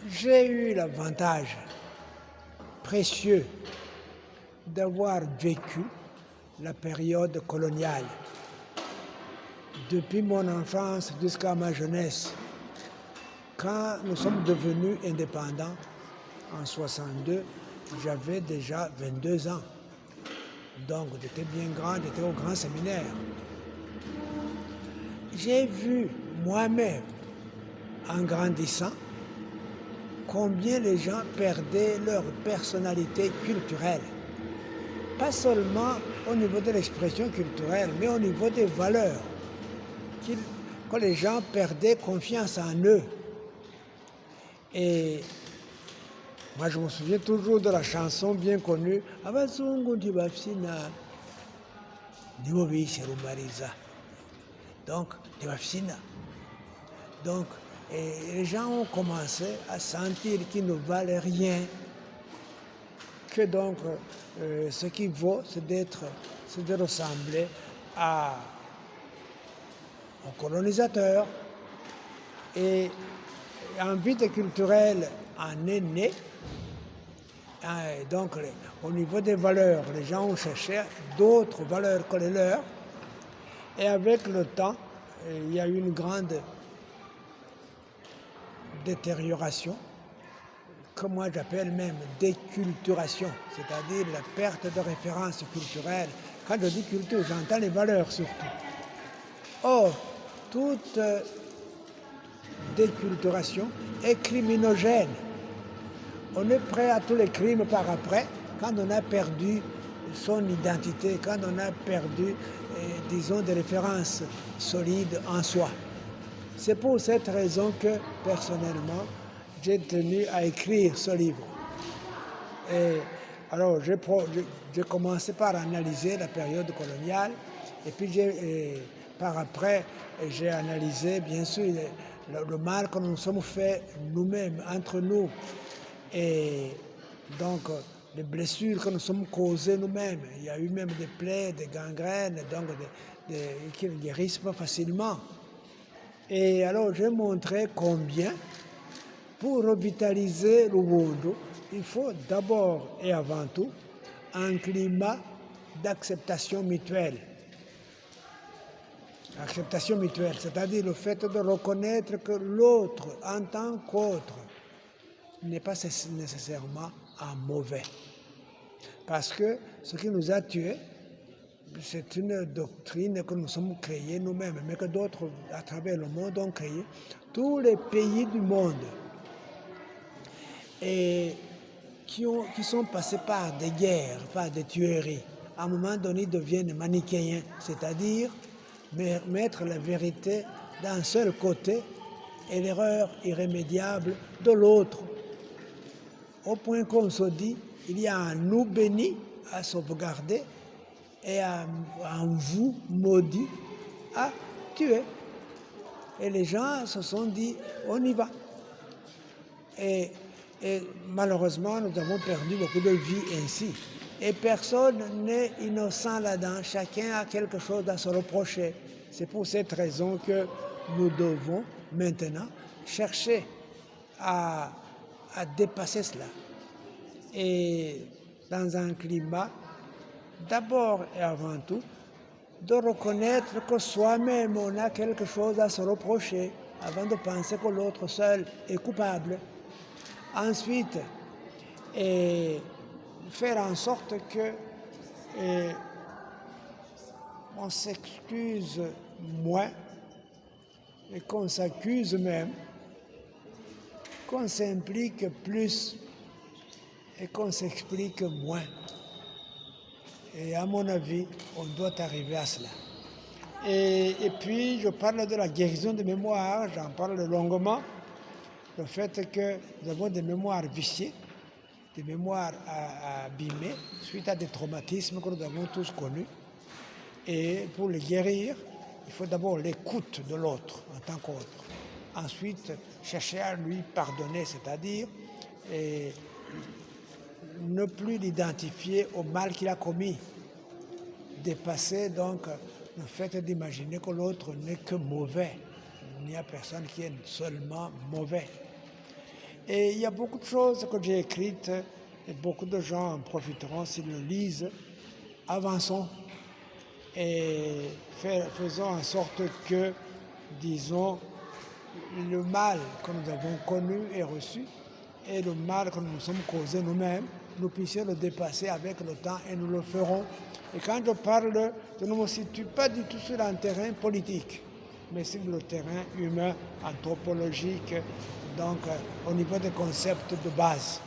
J'ai eu l'avantage précieux d'avoir vécu la période coloniale. Depuis mon enfance jusqu'à ma jeunesse, quand nous sommes devenus indépendants en 62, j'avais déjà 22 ans. Donc j'étais bien grand, j'étais au grand séminaire. J'ai vu moi-même, en grandissant, combien les gens perdaient leur personnalité culturelle. Pas seulement au niveau de l'expression culturelle, mais au niveau des valeurs. Que les gens perdaient confiance en eux. Et moi, je me souviens toujours de la chanson bien connue Abazungu ntibafyina nibo bishe Rumariza. Donc, ntibafyina. Donc, les gens ont commencé à sentir qu'ils ne valaient rien, que donc ce qui vaut, c'est de ressembler aux colonisateurs. Et en vide culturelle en est né. Donc, au niveau des valeurs, les gens ont cherché d'autres valeurs que les leurs. Et avec le temps, il y a eu une grande détérioration, que moi j'appelle même déculturation, c'est-à-dire la perte de référence culturelle. Quand je dis culture, j'entends les valeurs surtout. Or, toute déculturation est criminogène. On est prêt à tous les crimes par après, quand on a perdu son identité, quand on a perdu, disons, des références solides en soi. C'est pour cette raison que, personnellement, j'ai tenu à écrire ce livre. Et alors, j'ai commencé par analyser la période coloniale, et puis par après, j'ai analysé, bien sûr, le mal que nous sommes faits nous-mêmes, entre nous, et donc les blessures que nous sommes causées nous-mêmes. Il y a eu même des plaies, des gangrènes, donc qui ne guérissent pas facilement. Et alors, j'ai montré combien, pour revitaliser l'Ubuntu, il faut d'abord et avant tout un climat d'acceptation mutuelle. Acceptation mutuelle, c'est-à-dire le fait de reconnaître que l'autre, en tant qu'autre, n'est pas nécessairement un mauvais. Parce que ce qui nous a tués, c'est une doctrine que nous sommes créés nous-mêmes, mais que d'autres à travers le monde ont créé. Tous les pays du monde et qui sont passés par des guerres, par des tueries, à un moment donné deviennent manichéens, c'est-à-dire mettre la vérité d'un seul côté et l'erreur irrémédiable de l'autre. Au point qu'on se dit, il y a un nous béni à sauvegarder et un vous maudit à tuer. Et les gens se sont dit, on y va. Et malheureusement, nous avons perdu beaucoup de vies ainsi. Et personne n'est innocent là-dedans. Chacun a quelque chose à se reprocher. C'est pour cette raison que nous devons maintenant chercher à dépasser cela. Et dans un climat, d'abord et avant tout, de reconnaître que soi-même on a quelque chose à se reprocher avant de penser que l'autre seul est coupable. Ensuite, faire en sorte que on s'excuse moins et qu'on s'accuse même, qu'on s'implique plus et qu'on s'explique moins. Et à mon avis, on doit arriver à cela. Et puis, je parle de la guérison des mémoires, j'en parle longuement. Le fait que nous avons des mémoires viciées, des mémoires abîmées, suite à des traumatismes que nous avons tous connus. Et pour les guérir, il faut d'abord l'écoute de l'autre en tant qu'autre. Ensuite, chercher à lui pardonner, c'est-à-dire ne plus l'identifier au mal qu'il a commis. Dépasser donc le fait d'imaginer que l'autre n'est que mauvais. Il n'y a personne qui est seulement mauvais. Et il y a beaucoup de choses que j'ai écrites et beaucoup de gens en profiteront s'ils le lisent. Avançons et faisons en sorte que, disons, le mal que nous avons connu et reçu et le mal que nous nous sommes causés nous-mêmes, nous puissions le dépasser avec le temps et nous le ferons. Et quand je parle, je ne me situe pas du tout sur un terrain politique, mais sur le terrain humain, anthropologique, donc au niveau des concepts de base.